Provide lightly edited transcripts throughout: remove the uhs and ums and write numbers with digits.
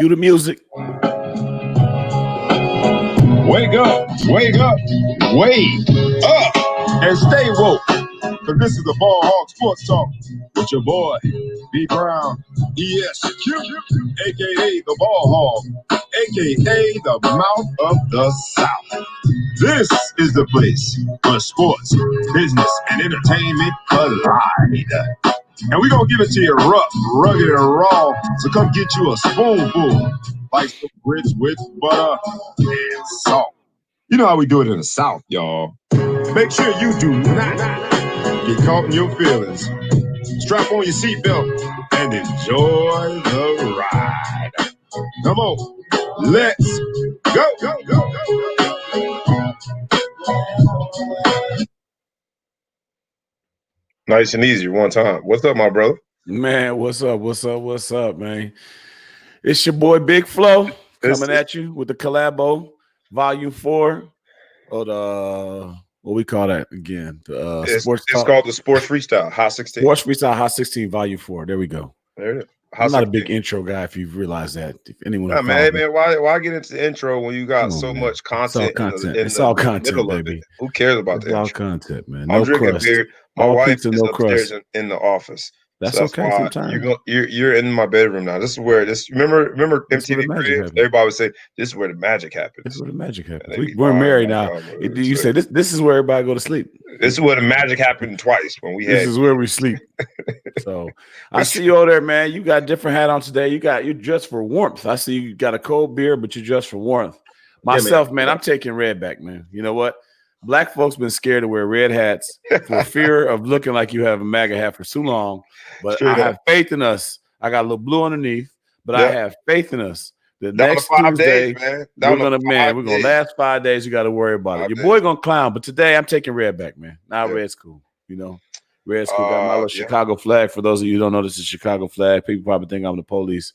Cue the music. Wake up, wake up, wake up, and stay woke. Cause this is the Vol4 Sports Talk with your boy, B Brown, ESQ, aka the Ball Hog, aka the Mouth of the South. This is the place for sports, business, and entertainment collide. And we're gonna give it to you rough, rugged, and raw. So come get you a spoonful, like some grits with butter and salt. You know how we do it in the South, y'all. Make sure you do not get caught in your feelings. Strap on your seatbelt and enjoy the ride. Come on, let's go. Nice and easy, one time. What's up, my brother? Man, what's up, man? It's your boy Big Flo coming at you with the Collabo Volume 4 or the what we call that again? The It's SportsTalk. called the Sports Freestyle Hot 16. Sports Freestyle Hot 16 Volume 4. There we go. There it is. I'm not a big intro guy, if you've realized that. If anyone man, why get into the intro when you got so much content? It's all content, baby. Who cares about the intro? All content, man. I'm drinking beer. My wife is upstairs in the office. That's okay. Why you're in my bedroom now. This is where remember MTV Cribs? Everybody would say this is where the magic happens. This is where the magic happens. We're married now. You say this is where everybody go to sleep. This is where the magic happened twice when we had. This is where we sleep. So I see you over there, man. You got a different hat on today. You're dressed for warmth. I see you got a cold beer, but you're dressed for warmth. Myself, man, I'm taking red back, man. You know what? Black folks been scared to wear red hats for fear of looking like you have a MAGA hat for too long. But I have faith in us. I got a little blue underneath, but I have faith in us. The next Tuesday, we're gonna last 5 days. You got to worry about it. Your boy gonna clown, but today I'm taking red back, man. Now red's cool. You know, red's cool. Got my little Chicago flag. For those of you who don't know, this is Chicago flag. People probably think I'm the police,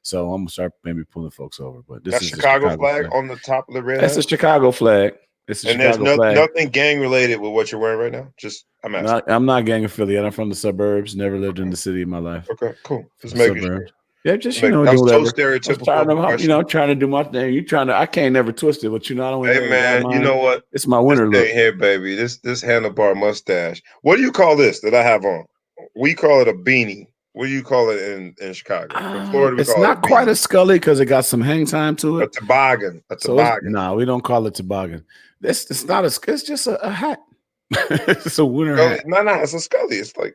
so I'm gonna start maybe pulling folks over. But this is Chicago flag on the top of the red. That's a Chicago flag. And there's nothing gang related with what you're wearing right now. Just I'm not gang affiliated. I'm from the suburbs. Never lived in the city in my life. Okay, cool. Just making sure. Yeah, just that's so stereotypical. Trying to do my thing. I can't never twist it, but I don't. Hey man, you know what? It's my winter look here, baby. This handlebar mustache. What do you call this that I have on? We call it a beanie. What do you call it in Chicago? In Florida, it's not quite a Scully because it got some hang time to it. A toboggan. No, we don't call it toboggan. It's not a. It's just a hat. It's a winter hat. No, it's a Scully. It's like,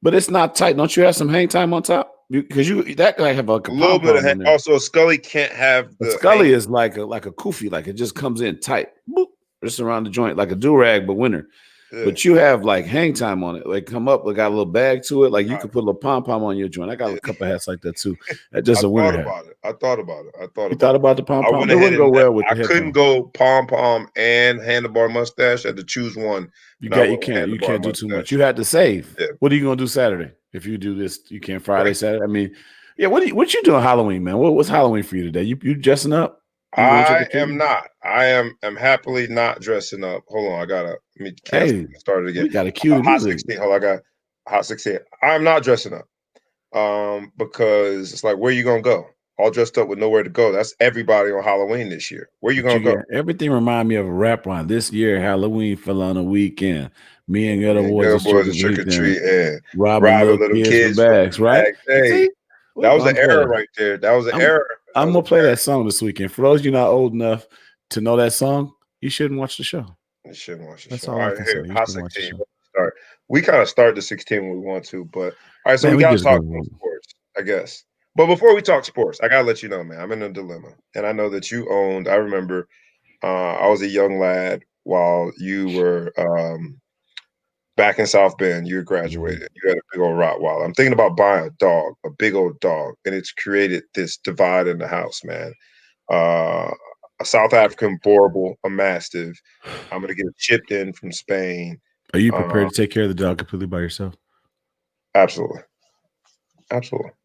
but it's not tight. Don't you have some hang time on top? Because that guy have a little bit of hang. Also, a Scully can't have the Scully is like a kufi, like it just comes in tight, boop, just around the joint, like a do rag, but winter. Yeah. But you have like hang time on it, like come up, like got a little bag to it, like you could put a little pom pom on your joint. I got a couple hats like that too. That's just a winter hat. I thought about it. You thought about the pom pom. It wouldn't go well with the I couldn't go pom pom and handlebar mustache. I had to choose one. You can't do too much. You had to save. Yeah. What are you gonna do Saturday if you do this? You can't Friday, Saturday. I mean, yeah. What you doing Halloween, man? What's Halloween for you today? You dressing up? I am not. I am happily not dressing up. Hold on, let me start it again. We got a cue. Hot 16. Hold on, I got Hot 16. I'm not dressing up. Because it's like, where you gonna go? All dressed up with nowhere to go. That's everybody on Halloween this year. Where you gonna go? Everything remind me of a rap line. This year, Halloween fell on a weekend. Me and other boys trick or treat and robbing little kids bags, right? Hey, that was an error right there. That was an error. I'm gonna play that song this weekend. For those of you not old enough to know that song, you shouldn't watch the show. You shouldn't watch the That's show. All right, here, Hot 16. Start. We kind of start the 16 when we want to, but all right. So we gotta talk about sports, I guess. But before we talk sports, I gotta let you know, man, I'm in a dilemma, and I know that you owned. I remember, I was a young lad while you were back in South Bend. You graduated. You had a big old Rottweiler. I'm thinking about buying a big old dog, and it's created this divide in the house, man. A South African Boerboel, a Mastiff. I'm gonna get it shipped in from Spain. Are you prepared to take care of the dog completely by yourself? Absolutely.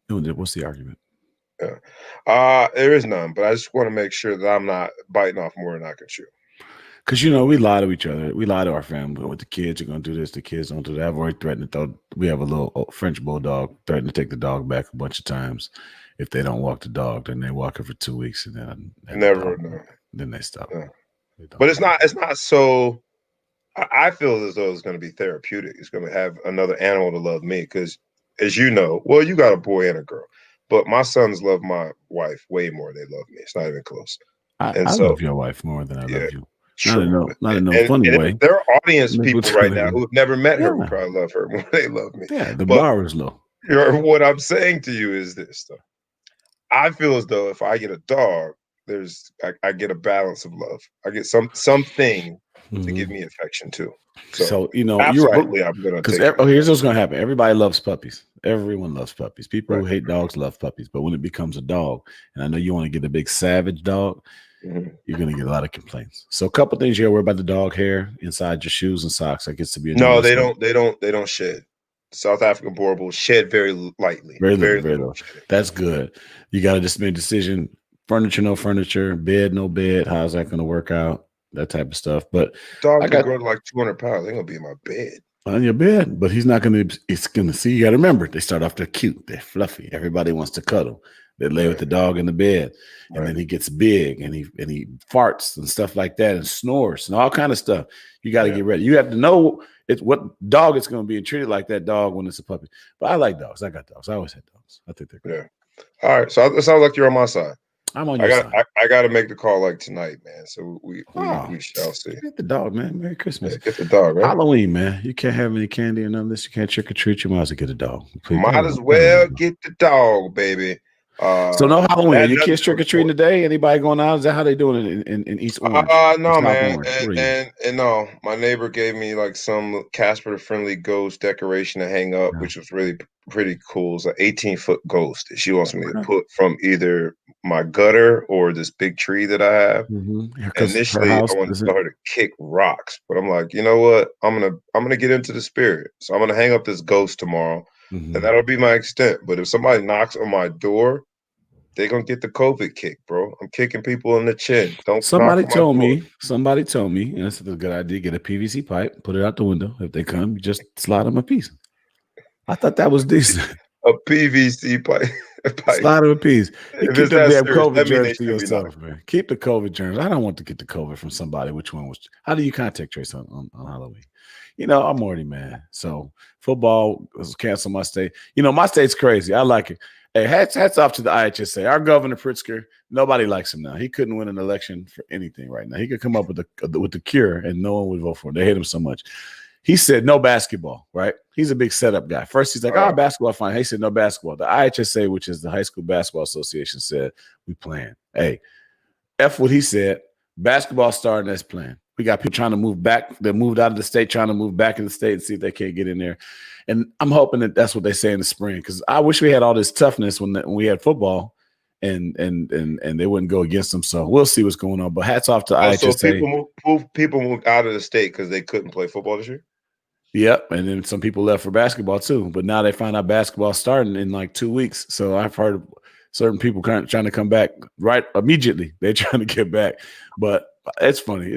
What's the argument? Yeah. There is none, but I just want to make sure that I'm not biting off more than I can chew. Because, we lie to each other. We lie to our family. With the kids, you're going to do this. The kids don't do that. I've already threatened to throw. We have a little French bulldog, threatened to take the dog back a bunch of times. If they don't walk the dog, then they walk it for 2 weeks, and then they stop. No. But it's not so. I feel as though it's going to be therapeutic. It's going to have another animal to love me because, as you know, well, you got a boy and a girl, but my sons love my wife way more than they love me. It's not even close. I love your wife more than I love you. Sure. Not in no funny way. There are audience people right now who have never met her who probably love her more than they love me. Yeah, the bar is low. What I'm saying to you is this, though. I feel as though if I get a dog, I get a balance of love. I get something to give me affection too. So absolutely, you're right. I'm gonna take. Here's what's gonna happen. Everybody loves puppies. Everyone loves puppies. People who hate dogs love puppies. But when it becomes a dog, and I know you want to get a big savage dog, you're gonna get a lot of complaints. So a couple things you gotta worry about: the dog hair inside your shoes and socks. That gets to be a no. They don't shed. South African Boer Bulls shed very lightly. Very little. That's good. You got to just make a decision. Furniture, no furniture. Bed, no bed. How's that going to work out? That type of stuff. But dog can grow to like 200 pounds. They're going to be in my bed. On your bed. But he's not going to. It's going to see. You got to remember, they start off, they're cute. They're fluffy. Everybody wants to cuddle. They lay with the dog in the bed. And then he gets big and he farts and stuff like that and snores and all kind of stuff. You got to get ready. You have to know what dog it's going to be and treat it like that dog when it's a puppy. But I like dogs. I got dogs. I always had dogs. I think they're great. Yeah. All right. So it sounds like you're on my side. I'm on your side. I got to make the call like tonight, man. So we shall see. Get the dog, man. Merry Christmas. Yeah, get the dog, right? Halloween, man. You can't have any candy or none of this. You can't trick or treat. You might as well get a dog. Might as well get the dog, baby. So no Halloween. Are your kids trick or treating today? Anybody going out? Is that how they doing it in East Orange? No, man. And no, my neighbor gave me like some Casper the Friendly Ghost decoration to hang up, which was really pretty cool. It's an 18-foot ghost that she wants me to put from either my gutter or this big tree that I have. Initially, I wanted to tell her to kick rocks, but I'm like, you know what? I'm gonna get into the spirit, so I'm gonna hang up this ghost tomorrow. And that'll be my extent. But if somebody knocks on my door, they're gonna get the COVID kick, bro. I'm kicking people in the chin. Somebody told me, and this is a good idea, get a PVC pipe, put it out the window. If they come, you just slide them a piece. I thought that was decent. A PVC pipe. Slide them a piece. You keep the damn COVID germs to yourself, man. Keep the COVID germs. I don't want to get the COVID from somebody. How do you contact trace on Halloween? I'm already mad. So football was canceled my state. My state's crazy. I like it. Hey, hats off to the IHSA. Our governor Pritzker, nobody likes him now. He couldn't win an election for anything right now. He could come up with the cure, and no one would vote for him. They hate him so much. He said no basketball, right? He's a big setup guy. First, he's like, basketball, fine. He said no basketball. The IHSA, which is the High School Basketball Association, said we playing. Hey, F what he said. Basketball starting as planned. We got people trying to move back. They moved out of the state, trying to move back in the state and see if they can't get in there. And I'm hoping that that's what they say in the spring, because I wish we had all this toughness when we had football, and they wouldn't go against them. So we'll see what's going on. But hats off to IHSA. So people moved out of the state because they couldn't play football this year? Yep, and then some people left for basketball too. But now they find out basketball starting in like 2 weeks. So I've heard of certain people trying to come back right immediately. They're trying to get back, but it's funny.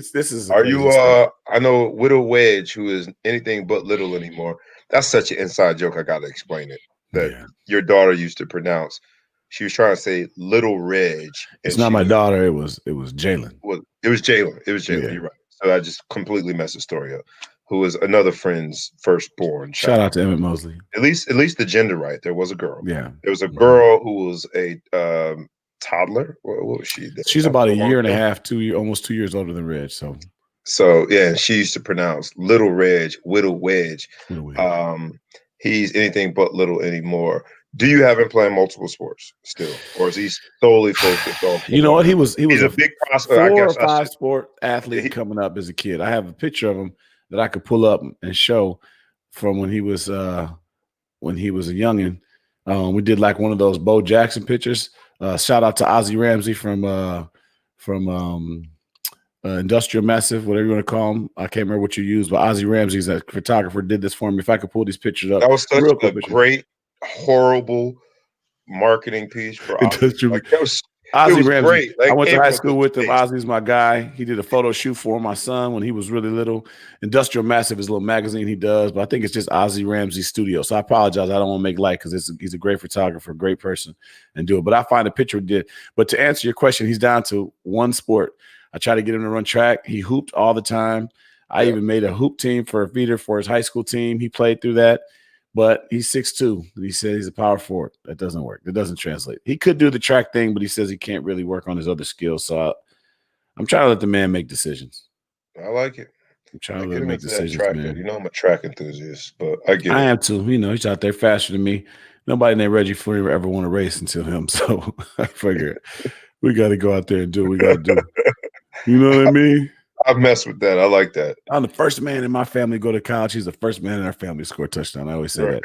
Are you? I know Widow Wedge, who is anything but little anymore. That's such an inside joke. I got to explain it. That your daughter used to pronounce. She was trying to say Little Reg. It's not my daughter. It was Jalen. Well, it was Jalen. Yeah. You're right. So I just completely messed the story up. Who was another friend's firstborn child. Shout out to Emmett Mosley. At least the gender right. There was a girl. Yeah. There was a girl who was a toddler. What was she? She's about a year and a half, almost 2 years older than Reg. So yeah, and she used to pronounce Little Reg, Widow Wedge. He's anything but little anymore. Do you have him playing multiple sports still, or is he solely focused on? You know what? He was a big prospect. 4 or 5 sport athlete coming up as a kid. I have a picture of him that I could pull up and show from when he was a youngin. We did like one of those Bo Jackson pictures. Shout out to Ozzie Ramsey from Industrial Massive, whatever you want to call him. I can't remember what you used, but Ozzie Ramsey's a photographer, did this for me. If I could pull these pictures up. That was such a great, horrible marketing piece for Ozzie. Ozzie was Ramsey. great. Like, I went to came high from a school good with him. space. Ozzie's my guy. He did a photo shoot for my son when he was really little. Industrial Massive is a little magazine he does, but I think it's just Ozzie Ramsey Studio. So I apologize. I don't want to make light because he's a great photographer, great person, and do it. But I find a picture we did. But to answer your question, he's down to one sport. I try to get him to run track. He hooped all the time. I even made a hoop team for a feeder for his high school team. He played through that. But he's 6'2". He said he's a power forward. That doesn't work. That doesn't translate. He could do the track thing, but he says he can't really work on his other skills. So I'm trying to let the man make decisions. I like it. I'm trying to let get him him make into that decisions, track. man. You know, I'm a track enthusiast, but I get it. I am too. You know, he's out there faster than me. Nobody named Reggie Fleury ever want to race until him. So I figure we got to go out there and do what we got to do. You know what I mean? I mess with that. I like that. I'm the first man in my family to go to college. He's the first man in our family to score a touchdown. I always say that.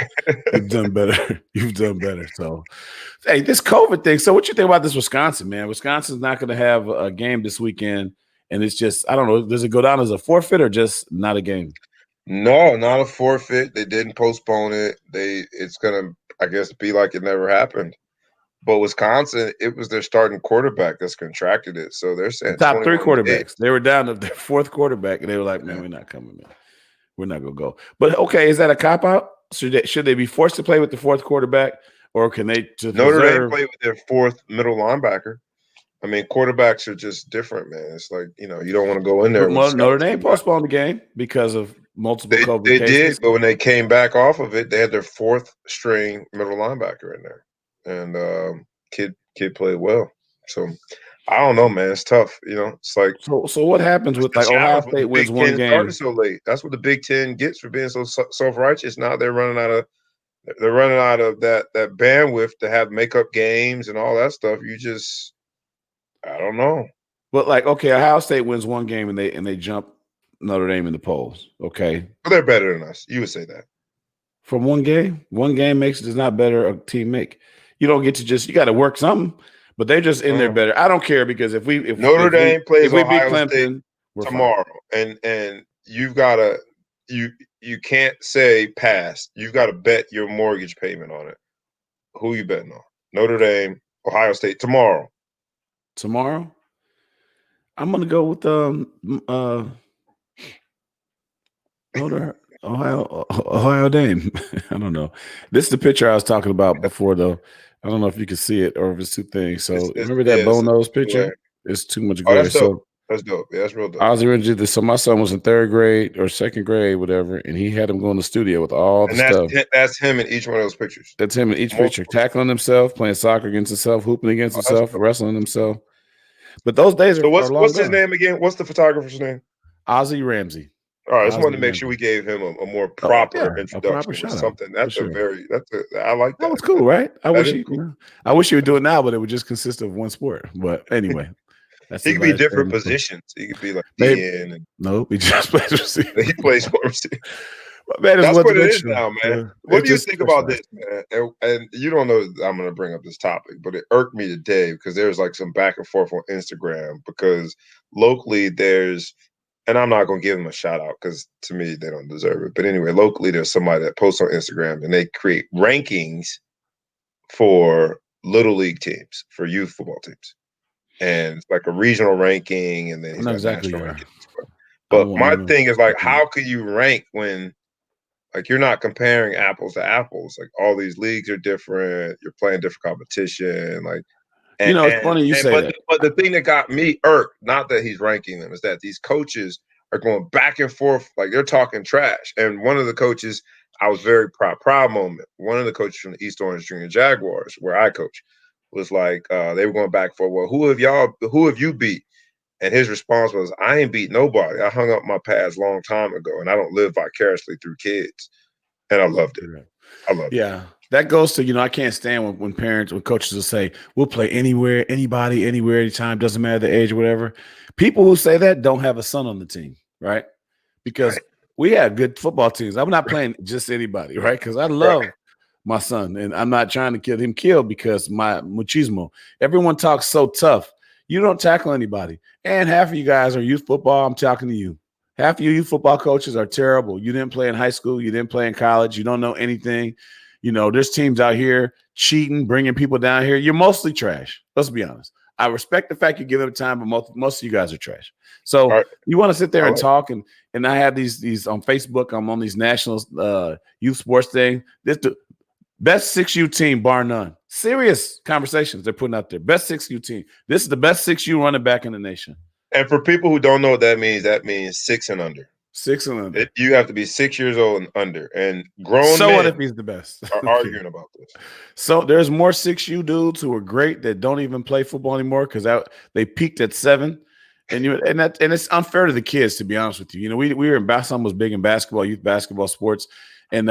You've done better. You've done better. So, hey, this COVID thing. So what you think about this Wisconsin, man? Wisconsin's not going to have a game this weekend. And it's just, I don't know, does it go down as a forfeit or just not a game? No, not a forfeit. They didn't postpone it. It's going to, I guess, be like it never happened. But Wisconsin, it was their starting quarterback that's contracted it. So they're saying the top 3 quarterbacks. days. They were down to their 4th quarterback, and they were like, man, we're not coming, man. We're not going to go. But, okay, is that a cop-out? Should they be forced to play with the 4th quarterback, or can they just Notre Dame play with their 4th middle linebacker? I mean, quarterbacks are just different, man. It's like, you know, you don't want to go in there. But Notre Dame postponed the game because of multiple COVID cases. They did, but when they came back off of it, they had their 4th string middle linebacker in there. And kid played well. So I don't know, man. It's tough. You know, it's like so what happens with like Ohio State wins one game? Started so late. That's what the Big Ten gets for being so self-righteous. Now they're running out of that bandwidth to have makeup games and all that stuff. I don't know. But like, okay, Ohio State wins one game and they jump Notre Dame in the polls. Okay, but they're better than us. You would say that from one game does not better a team make. You don't get to you got to work something. But they're just in there better. I don't care because if Notre Dame plays Ohio State Clemson tomorrow, and you've got to you can't say pass. You've got to bet your mortgage payment on it. Who you betting on? Notre Dame, Ohio State tomorrow. Tomorrow, I'm gonna go with Ohio Dame. I don't know. This is the picture I was talking about before, though. I don't know if you can see it or if it's 2 things. So remember that bone nose picture? It's too much glare. That's dope. That's dope. Yeah, that's real dope. Ozzie Ramsey. So my son was in 3rd grade or 2nd grade, whatever, and he had him go in the studio with all the stuff. That's him in each one of those pictures. That's him in each picture, tackling himself, playing soccer against himself, hooping against himself, wrestling himself. But those days are long what's his name again? What's the photographer's name? Ozzie Ramsey. All right, I just wanted to make sure we gave him a more proper introduction or something. I like that. That was cool, right? I wish he would do it now, but it would just consist of one sport. But anyway, he could be different positions. He could be like DN. No, he just plays receiver. He plays receiver. Man, that's what it is now, man. What do you think about this, man? And you don't know I'm going to bring up this topic, but it irked me today because there's like some back and forth on Instagram because locally there's, and I'm not going to give them a shout out because to me they don't deserve it. But anyway, locally there's somebody that posts on Instagram and they create rankings for little league teams, for youth football teams, and it's like a regional ranking, and then he's got national rankings. But my thing is like, how could you rank when? Like, you're not comparing apples to apples. Like, all these leagues are different. You're playing different competition. Like, it's funny you say that. But the thing that got me irked, not that he's ranking them, is that these coaches are going back and forth. Like, they're talking trash. And one of the coaches, I was very proud moment. One of the coaches from the East Orange Junior Jaguars, where I coach, was like, they were going back for, well, who have you beat? And his response was, I ain't beat nobody. I hung up my pads a long time ago, and I don't live vicariously through kids. And I loved it. I loved it. Yeah. That goes to, I can't stand when coaches will say, we'll play anywhere, anybody, anywhere, anytime, doesn't matter the age or whatever. People who say that don't have a son on the team, right? Because we have good football teams. I'm not playing just anybody, right? Because I love my son, and I'm not trying to get him killed because my machismo. Everyone talks so tough. You don't tackle anybody. And half of you guys are youth football. I'm talking to you. Half of you youth football coaches are terrible. You didn't play in high school. You didn't play in college. You don't know anything. You know, there's teams out here cheating, bringing people down here. You're mostly trash. Let's be honest. I respect the fact you give them time, but most of you guys are trash. So you want to sit there and talk, and I have these on Facebook. I'm on these national youth sports thing. This the best 6U team, bar none. Serious conversations they're putting out there. Best 6U team. This is the best 6U running back in the nation. And for people who don't know what that means 6 and under. 6 and under. You have to be 6 years old and under. And grown so men what if he's the best? are arguing about this. So there's more 6U dudes who are great that don't even play football anymore because they peaked at 7. And it's unfair to the kids, to be honest with you. You know, we were in basketball, was big in basketball, youth basketball sports, and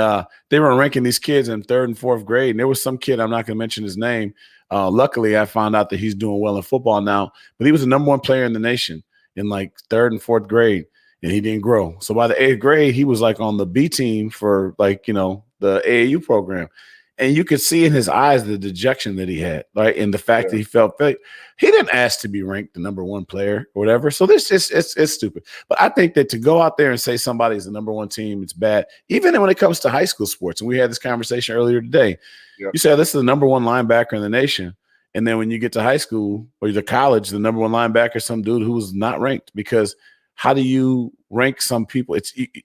they were ranking these kids in 3rd and 4th grade. And there was some kid, I'm not going to mention his name. Luckily, I found out that he's doing well in football now, but he was the number 1 player in the nation in like 3rd and 4th grade, and he didn't grow. So by the 8th grade, he was like on the B team for like, you know, the AAU program. And you could see in his eyes the dejection that he had, right? And the fact that he felt fake. He didn't ask to be ranked the number 1 player or whatever. So this is it's stupid. But I think that to go out there and say somebody's the number 1 team, it's bad. Even when it comes to high school sports, and we had this conversation earlier today. Yep. You said this is the number 1 linebacker in the nation. And then when you get to high school or the college, the number 1 linebacker is some dude who was not ranked. Because how do you rank some people?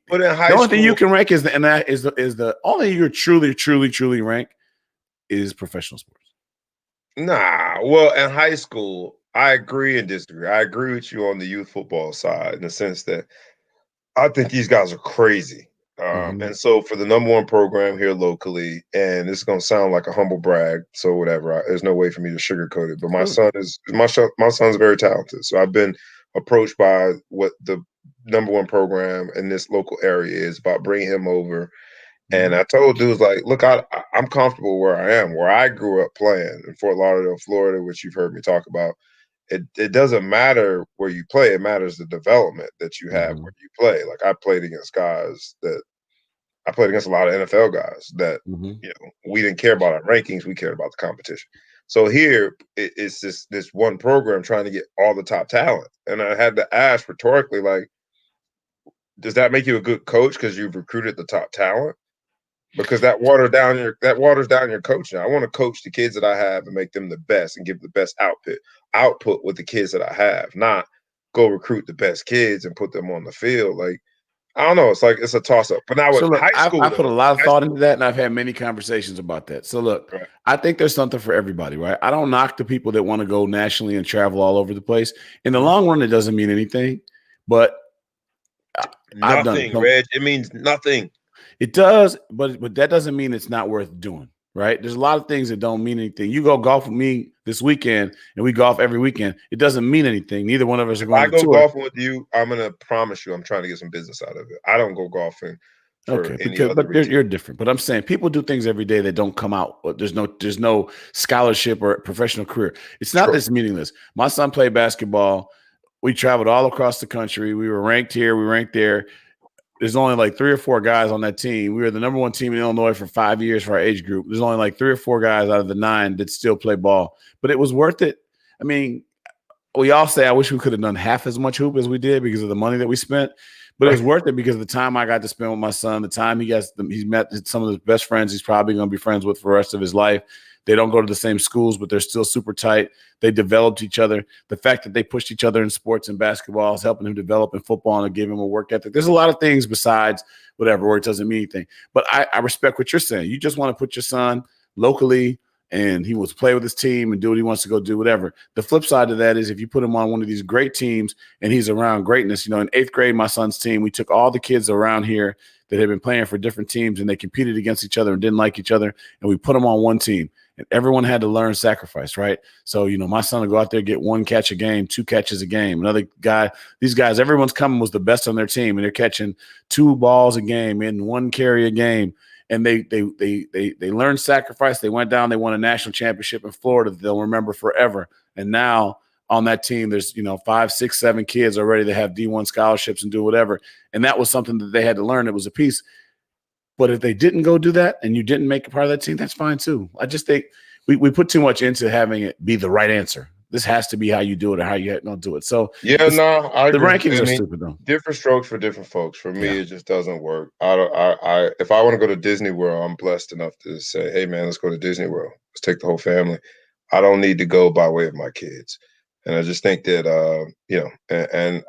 But in high the only school, thing you can rank is the only you're truly rank is professional sports. Nah, well, in high school, I agree and disagree. I agree with you on the youth football side in the sense that I think these guys are crazy. And so for the number 1 program here locally, and this is going to sound like a humble brag, so whatever. There's no way for me to sugarcoat it. But my son's very talented. So I've been approached by what the number 1 program in this local area is about bringing him over. And I told dudes like, look, I'm comfortable where I am, where I grew up playing in Fort Lauderdale, Florida, which you've heard me talk about. It doesn't matter where you play. It matters the development that you have where you play. Like I played against a lot of NFL guys that, you know, we didn't care about our rankings. We cared about the competition. So here it's this one program trying to get all the top talent. And I had to ask rhetorically, like, does that make you a good coach because you've recruited the top talent? Because that waters down your coaching. I want to coach the kids that I have and make them the best and give the best output with the kids that I have, not go recruit the best kids and put them on the field. Like, I don't know. It's like it's a toss up. But now with high school, I put a lot of thought into that, and I've had many conversations about that. So look, I think there's something for everybody, right? I don't knock the people that want to go nationally and travel all over the place. In the long run, it doesn't mean anything, but nothing, Reg. It means nothing. It does, but that doesn't mean it's not worth doing, right? There's a lot of things that don't mean anything. You go golf with me this weekend, and we golf every weekend. It doesn't mean anything. Neither one of us are going to tour. If I go golfing with you, I'm going to promise you I'm trying to get some business out of it. I don't go golfing for any other reason. You're different. But I'm saying people do things every day that don't come out. There's no scholarship or professional career. It's not this meaningless. My son played basketball. We traveled all across the country. We were ranked here. We ranked there. There's only like 3 or 4 guys on that team. We were the number 1 team in Illinois for 5 years for our age group. There's only like 3 or 4 guys out of the 9 that still play ball. But it was worth it. I mean, we all say I wish we could have done half as much hoop as we did because of the money that we spent. But it was worth it because of the time I got to spend with my son, the time he's met some of his best friends he's probably going to be friends with for the rest of his life. They don't go to the same schools, but they're still super tight. They developed each other. The fact that they pushed each other in sports and basketball is helping him develop in football and give him a work ethic. There's a lot of things besides whatever, where it doesn't mean anything. But I respect what you're saying. You just want to put your son locally and he wants to play with his team and do what he wants to go do, whatever. The flip side of that is if you put him on one of these great teams and he's around greatness, you know, in 8th grade, my son's team, we took all the kids around here that had been playing for different teams and they competed against each other and didn't like each other, and we put them on one team. And everyone had to learn sacrifice, right? So, you know, my son would go out there, get 1 catch a game, 2 catches a game. Another guy, these guys, everyone's coming was the best on their team, and they're catching 2 balls a game and 1 carry a game. And they learned sacrifice. They went down, they won a national championship in Florida that they'll remember forever. And now on that team, there's, you know, 5, 6, 7 kids already that have D1 scholarships and do whatever. And that was something that they had to learn. It was a piece. But if they didn't go do that and you didn't make a part of that team, that's fine too. I just think we put too much into having it be the right answer. this has to be how you do it or how you don't do it. So yeah, no, I the agree. rankings are stupid though. Different strokes for different folks. For me, it just doesn't work. If I want to go to Disney World, I'm blessed enough to say, hey man, let's go to Disney World. Let's take the whole family. I don't need to go by way of my kids. And I just think that and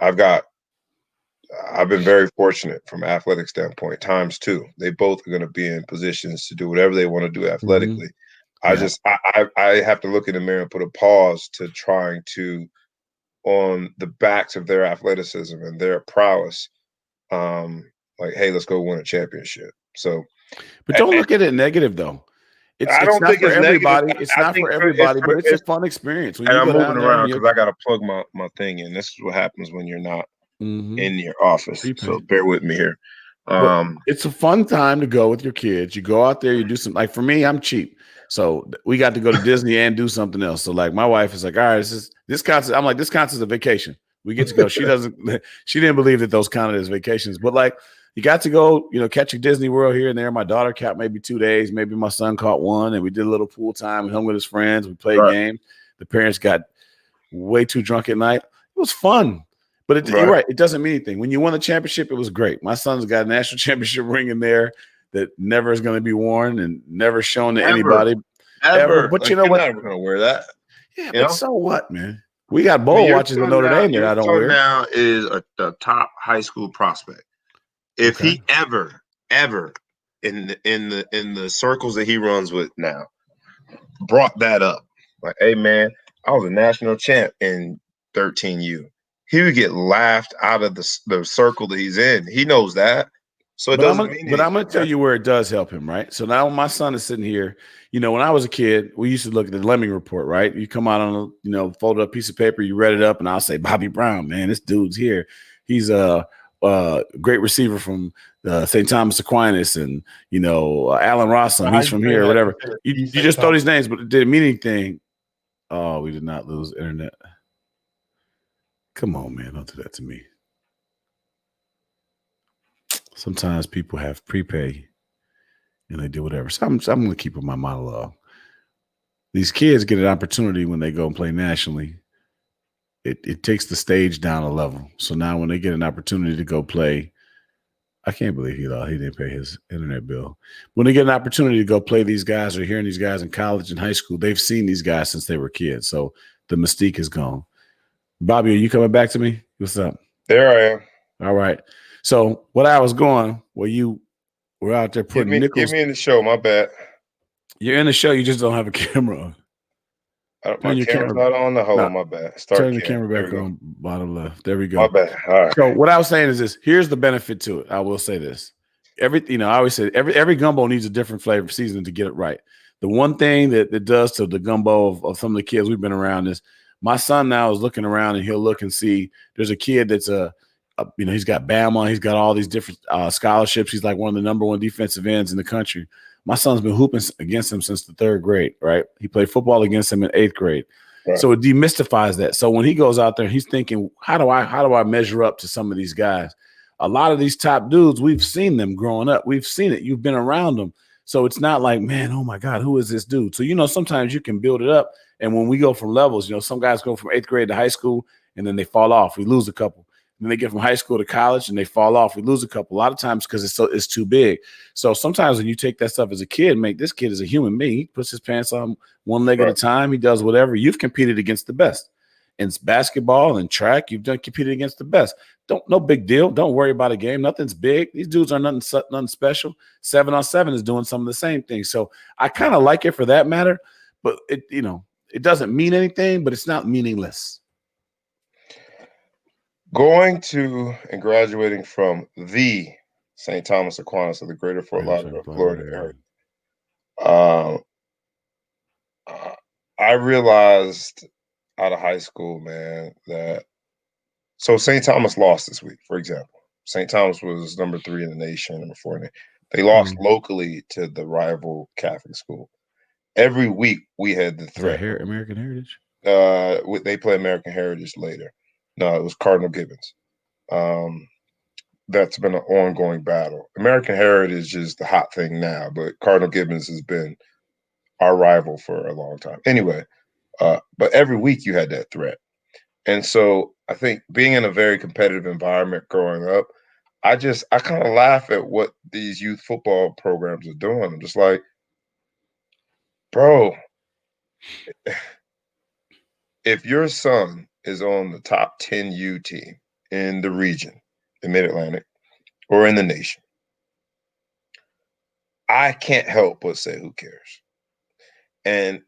I've been very fortunate from an athletic standpoint, times two. They both are going to be in positions to do whatever they want to do athletically. I have to look in the mirror and put a pause to trying to, on the backs of their athleticism and their prowess, like, hey, let's go win a championship. So, but don't look at it negative though. I don't think it's everybody. negative. It's not for everybody, but it's a fun experience. When and you I'm go moving down there around because I got to plug my thing in. This is what happens when you're not in your office. So bear with me here. But it's a fun time to go with your kids. You go out there, you do some, like for me, I'm cheap. So we got to go to Disney and do something else. So like my wife is like, all right, this counts. I'm like, this counts as a vacation. We get to go. She didn't believe that those counted as vacations, but like you got to go, catch a Disney World here and there. My daughter caught maybe 2 days. Maybe my son caught one, and we did a little pool time. We hung with his friends. We played games. The parents got way too drunk at night. It was fun. But you're right. It doesn't mean anything. When you won the championship, it was great. My son's got a national championship ring in there that never is going to be worn and never shown to anybody ever. But you know what? You're never going to wear that. Yeah, but so what, man? We got bowl watches at Notre Dame that I don't wear. Now is a top high school prospect. If he ever in the circles that he runs with now brought that up, like, hey man, I was a national champ in 13U. He would get laughed out of the circle that he's in. He knows that. So it doesn't mean anything. But I'm going to tell you where it does help him, right? So now when my son is sitting here, when I was a kid, we used to look at the Lemming report, right? You come out on a, folded up piece of paper, you read it up, and I'll say, Bobby Brown, man, this dude's here. He's a great receiver from St. Thomas Aquinas and, Allen Rossum. He's from here or whatever. You just throw these names, but it didn't mean anything. Oh, we did not lose internet. Come on, man. Don't do that to me. Sometimes people have prepay and they do whatever. So I'm going to keep with my monologue. These kids get an opportunity when they go and play nationally. It takes the stage down a level. So now when they get an opportunity to go play, I can't believe he didn't pay his internet bill. When they get an opportunity to go play these guys or hearing these guys in college and high school, they've seen these guys since they were kids. So the mystique is gone. Bobby, are you coming back to me? What's up? There I am. All right. So what I was going, where you were out there putting nickels. Give me in the show. My bad. You're in the show. You just don't have a camera on. My camera's not on. Hold on, my bad. Turn the camera back on, bottom left. There we go. My bad. All right. So what I was saying is this. Here's the benefit to it. I will say this. I always say every gumbo needs a different flavor seasoning to get it right. The one thing that does to the gumbo of some of the kids we've been around is my son now is looking around and he'll look and see there's a kid that's he's got Bama. He's got all these different scholarships. He's like one of the number one defensive ends in the country. My son's been hooping against him since the 3rd grade, right? He played football against him in 8th grade. Right. So it demystifies that. So when he goes out there, he's thinking, how do I measure up to some of these guys? A lot of these top dudes, we've seen them growing up. We've seen it. You've been around them. So it's not like, man, oh my God, who is this dude? So, sometimes you can build it up. And when we go from levels, some guys go from 8th grade to high school and then they fall off. We lose a couple. Then they get from high school to college and they fall off. We lose a couple. A lot of times because it's too big. So sometimes when you take that stuff as a kid, this kid is a human being. He puts his pants on one leg at a time. He does whatever. You've competed against the best. In basketball and track, you've competed against the best. No big deal. Don't worry about a game. Nothing's big. These dudes are nothing special. 7-on-7 is doing some of the same things. So I kind of like it for that matter. But it doesn't mean anything, but it's not meaningless. Going to and graduating from the St. Thomas Aquinas of the Greater Fort Lauderdale, Florida area, I realized out of high school, man, that so St. Thomas lost this week, for example. St. Thomas was number 3 in the nation, number 4 in the They lost locally to the rival Catholic school. Every week we had the threat. American Heritage? They play American Heritage later. No, it was Cardinal Gibbons. That's been an ongoing battle. American Heritage is the hot thing now, but Cardinal Gibbons has been our rival for a long time. Anyway, But every week you had that threat. And so I think being in a very competitive environment growing up, I kind of laugh at what these youth football programs are doing. I'm just like, bro, if your son is on the top 10 U team in the region, the Mid-Atlantic, or in the nation, I can't help but say, who cares? And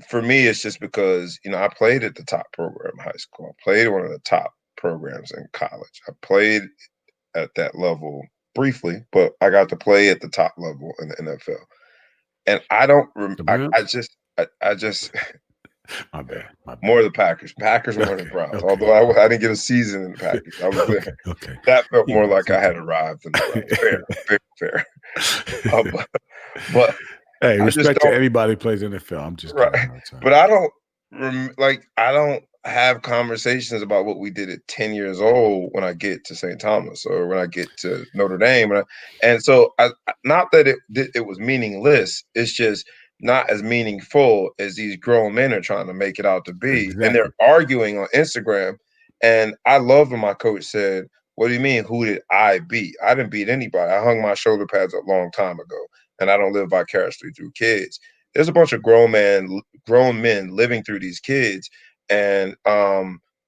for me, it's just because, I played at the top program in high school. I played one of the top programs in college. I played at that level briefly, but I got to play at the top level in the NFL. And I don't I just my bad. More of the Packers. Packers more than the Browns. Okay. Although I didn't get a season in the Packers. I was there. Okay. That felt more like I had arrived than the Browns. Fair. But hey, respect to anybody who plays NFL. I'm just right. But I don't have conversations about what we did at 10 years old when I get to St. Thomas or when I get to Notre Dame. And so not that it was meaningless. It's just not as meaningful as these grown men are trying to make it out to be. Exactly. And they're arguing on Instagram. And I love when my coach said, what do you mean, who did I beat? I didn't beat anybody. I hung my shoulder pads a long time ago, and I don't live vicariously through kids. There's a bunch of grown men living through these kids. And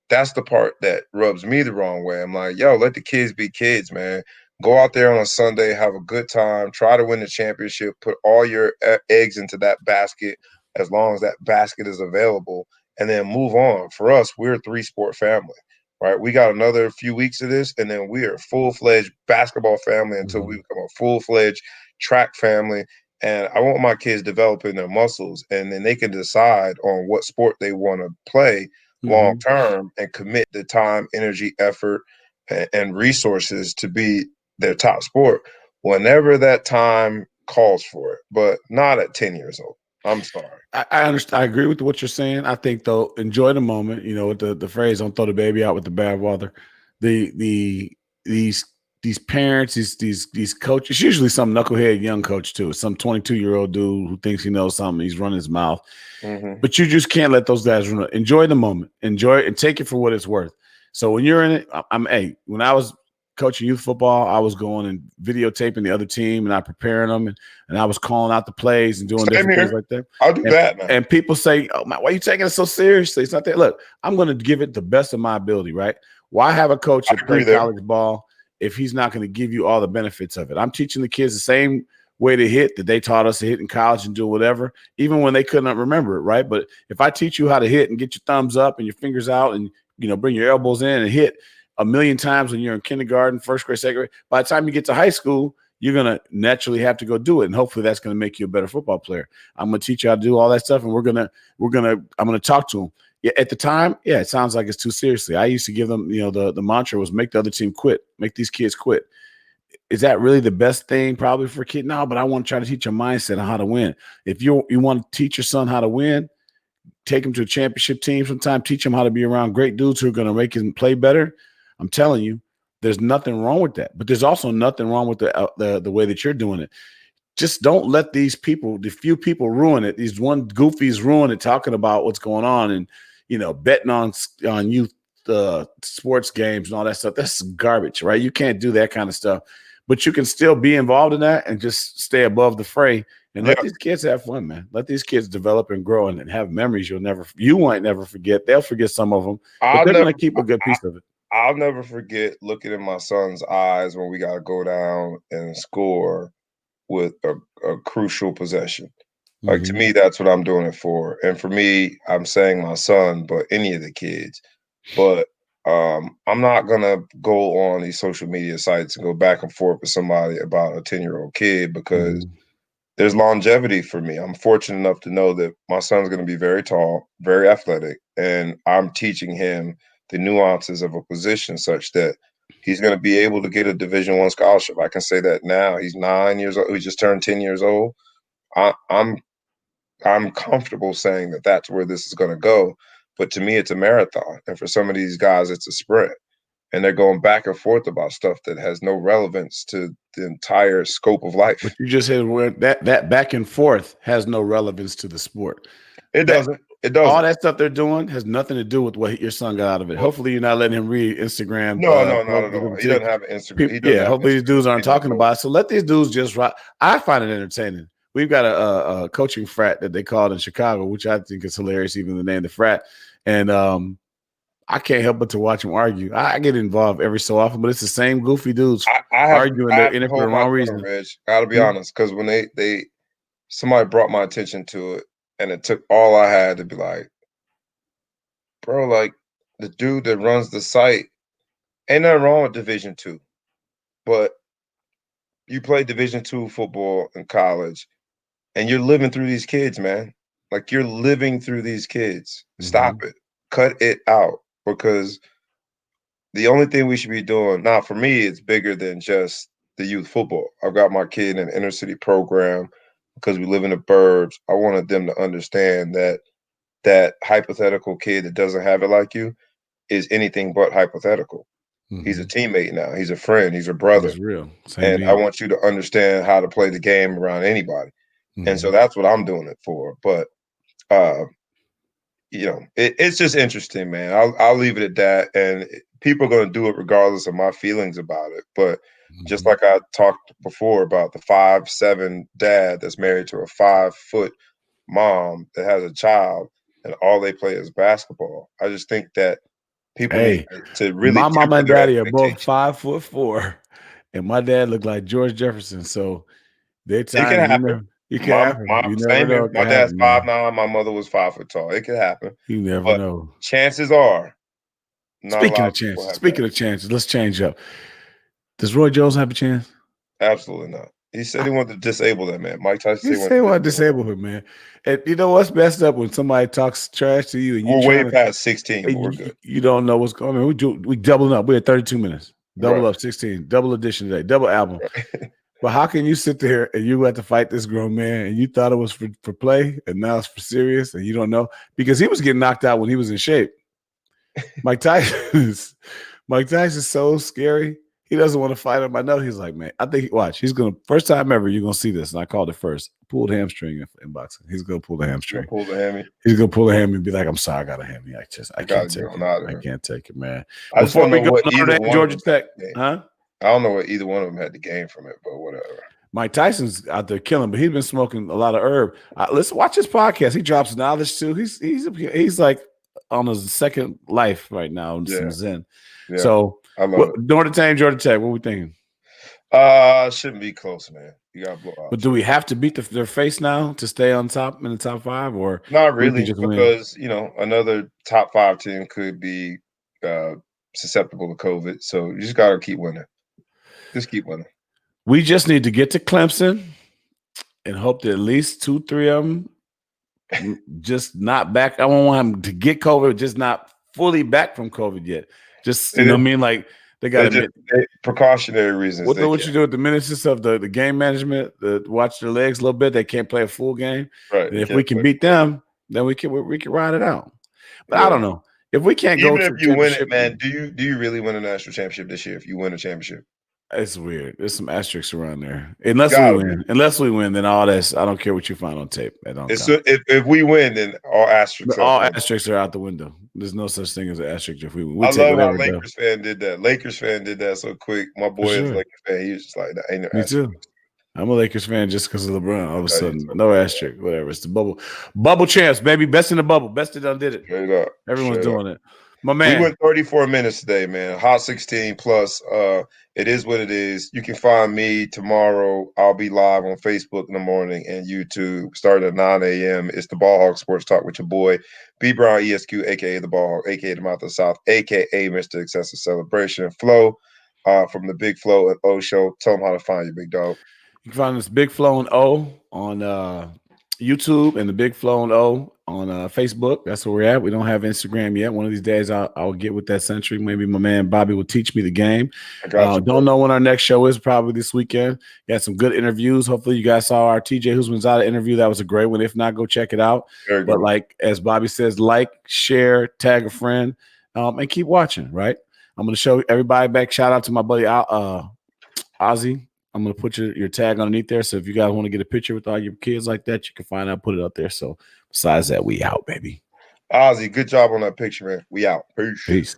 that's the part that rubs me the wrong way. I'm like, yo, let the kids be kids, man. Go out there on a Sunday, have a good time, try to win the championship, put all your eggs into that basket as long as that basket is available, and then move on. For us, we're a 3-sport family, right? We got another few weeks of this, and then we are a full-fledged basketball family until we become a full-fledged track family. And I want my kids developing their muscles, and then they can decide on what sport they want to play long term and commit the time, energy, effort, and resources to be their top sport whenever that time calls for it, but not at 10 years old. I'm sorry. I understand. I agree with what you're saying. I think, though, enjoy the moment. With the phrase "don't throw the baby out with the bathwater." These parents, these coaches, usually some knucklehead young coach too, some 22-year-old dude who thinks he knows something. He's running his mouth, but you just can't let those guys run. Enjoy the moment, enjoy it, and take it for what it's worth. So when you're in it, when I was coaching youth football, I was going and videotaping the other team and I preparing them and I was calling out the plays and doing different things like that. I'll do that, man. And people say, "Oh, why are you taking it so seriously?" It's not that. Look, I'm going to give it the best of my ability, right? Why have a coach that play college ball if he's not going to give you all the benefits of it? I'm teaching the kids the same way to hit that they taught us to hit in college and do whatever, even when they couldn't remember it, right? But if I teach you how to hit and get your thumbs up and your fingers out and, bring your elbows in and hit a million times when you're in kindergarten, first grade, second grade, by the time you get to high school, you're going to naturally have to go do it. And hopefully that's going to make you a better football player. I'm going to teach you how to do all that stuff. And I'm going to talk to them. Yeah, at the time, it sounds like it's too seriously. I used to give them, the mantra was make the other team quit, make these kids quit. Is that really the best thing probably for a kid? No, but I want to try to teach a mindset on how to win. If you want to teach your son how to win, take him to a championship team sometime, teach him how to be around great dudes who are going to make him play better. I'm telling you, there's nothing wrong with that. But there's also nothing wrong with the way that you're doing it. Just don't let these people, the few people ruin it. These one goofies ruin it, talking about what's going on and, betting on youth sports games and all that stuff. That's garbage, right? You can't do that kind of stuff. But you can still be involved in that and just stay above the fray and let these kids have fun, man. Let these kids develop and grow and have memories you might never forget. They'll forget some of them, but they're going to keep a good piece of it. I'll never forget looking in my son's eyes when we got to go down and score with a crucial possession. Like, to me, that's what I'm doing it for. And for me, I'm saying my son, but any of the kids. But I'm not going to go on these social media sites and go back and forth with somebody about a 10-year-old kid because there's longevity for me. I'm fortunate enough to know that my son's going to be very tall, very athletic, and I'm teaching him the nuances of a position such that he's going to be able to get a Division I scholarship. I can say that now. He's 9 years old. He just turned 10 years old. I'm comfortable saying that that's where this is going to go. But to me, it's a marathon. And for some of these guys, it's a sprint. And they're going back and forth about stuff that has no relevance to the entire scope of life. But you just said that back and forth has no relevance to the sport. It doesn't. It doesn't. All that stuff they're doing has nothing to do with what your son got out of it. Hopefully, you're not letting him read Instagram. No, not at all. He doesn't have an Instagram. He doesn't have hopefully these dudes aren't talking Instagram. about it. So let these dudes just rock. I find it entertaining. We've got a coaching frat that they called in Chicago, which I think is hilarious, even the name the frat. And I can't help but to watch them argue. I get involved every so often, but it's the same goofy dudes arguing. They're in it for the wrong reason. Reg. I gotta be honest, because when somebody brought my attention to it, and it took all I had to be like, bro, like the dude that runs the site, ain't nothing wrong with Division II, but you play Division II football in college, and you're living through these kids, man. Like you're living through these kids. Stop it. Cut it out, because the only thing we should be doing now, for me, it's bigger than just the youth football. I've got my kid in an inner city program because we live in the burbs. I wanted them to understand that that hypothetical kid that doesn't have it like you is anything but hypothetical. He's a teammate now. He's a friend. He's a brother. It's real. And I want you to understand how to play the game around anybody. And so that's what I'm doing it for. But you know, it's just interesting, man. I'll leave it at that. And people are going to do it regardless of my feelings about it. But just like I talked before about the 5'7" dad that's married to a 5-foot mom that has a child, and all they play is basketball. I just think that people need to really. My mama and daddy are both 5'4", and my dad looked like George Jefferson. So it can happen. It can happen. You never know. My dad's 5'9". My mother was 5 foot tall. It could happen. You never know. Chances are. Speaking of chances, let's change up. Does Roy Jones have a chance? Absolutely not. He said he wanted to disable that man. Mike Tyson said he wanted to disable him, man. And you know what's messed up when somebody talks trash to you and we're way past 16. But we're good. You don't know what's going on. We doubling up. We're at 32 minutes. Double up 16. Double edition today. Double album. Right. But how can you sit there and you have to fight this grown man and you thought it was for play and now it's for serious and you don't know? Because he was getting knocked out when he was in shape. Mike Tyson's so scary. He doesn't want to fight him. I know he's like, man, I think he's gonna first time ever you're gonna see this, and I called it first. Pulled hamstring in boxing. He's gonna pull the hamstring. He's gonna pull the hammy and be like, I'm sorry, I got a hammy. I can't take it. I can't take it, man. Before we go Notre Dame, Georgia Tech, I don't know what either one of them had to gain from it, but whatever. Mike Tyson's out there killing, but he's been smoking a lot of herb. Let's watch his podcast. He drops knowledge too. He's like on his second life right now in some Zen. Yeah. So I love it. Notre Dame, Georgia Tech. What are we thinking? Shouldn't be close, man. You got to blow out. But do we have to beat their face now to stay on top in the top 5, or not really? Because another top 5 team could be susceptible to COVID. So you just got to keep winning. Just keep winning. We just need to get to Clemson and hope that at least 2-3 of them just not back. I don't want them to get COVID, just not fully back from COVID yet. Just, you know what I mean? Like, they got to precautionary reasons. What you do with the ministers of the game management, watch their legs a little bit. They can't play a full game. Right. And if we can beat them, then we can ride it out. But I don't know. If we can't go to if you win it, man, do you really win a national championship this year if you win a championship? It's weird. There's some asterisks around there. Unless we win, then all that's I don't care what you find on tape. If we win, then all asterisks. Asterisks are out the window. There's no such thing as an asterisk if we win. I love how Lakers fan did that. Lakers fan did that so quick. My boy is a Lakers fan. He was just like, ain't no asterisk. Me too. I'm a Lakers fan just because of LeBron. All of a sudden, no asterisk, whatever. It's the bubble. Bubble champs, baby. Best in the bubble. Best that done did it. Straight up. Everyone's doing it. My man. We went 34 minutes today, man. Hot 16 plus. It is what it is. You can find me tomorrow. I'll be live on Facebook in the morning and YouTube starting at 9 a.m. It's the Ball Hawk Sports Talk with your boy, B. Brown ESQ, a.k.a. the Ball Hawk, a.k.a. the Mouth of the South, a.k.a. Mr. Excessive Celebration. Flo from the Big Flo and O Show. Tell them how to find you, big dog. You can find us Big Flo and O on YouTube and the Big Flo and O on Facebook. That's where we're at. We don't have Instagram yet. One of these days I'll get with that century. Maybe my man Bobby will teach me the game. Don't know when our next show is. Probably this weekend. Got some good interviews. Hopefully you guys saw our TJ Husmanzada interview. That was a great one. If not, go check it out. But like as Bobby says, like, share, tag a friend, and keep watching. Right. I'm going to show everybody back. Shout out to my buddy Ozzy. I'm going to put your tag underneath there. So if you guys want to get a picture with all your kids like that, you can find out, put it up there. So besides that, we out, baby. Ozzy, good job on that picture, man. We out. Peace. Peace.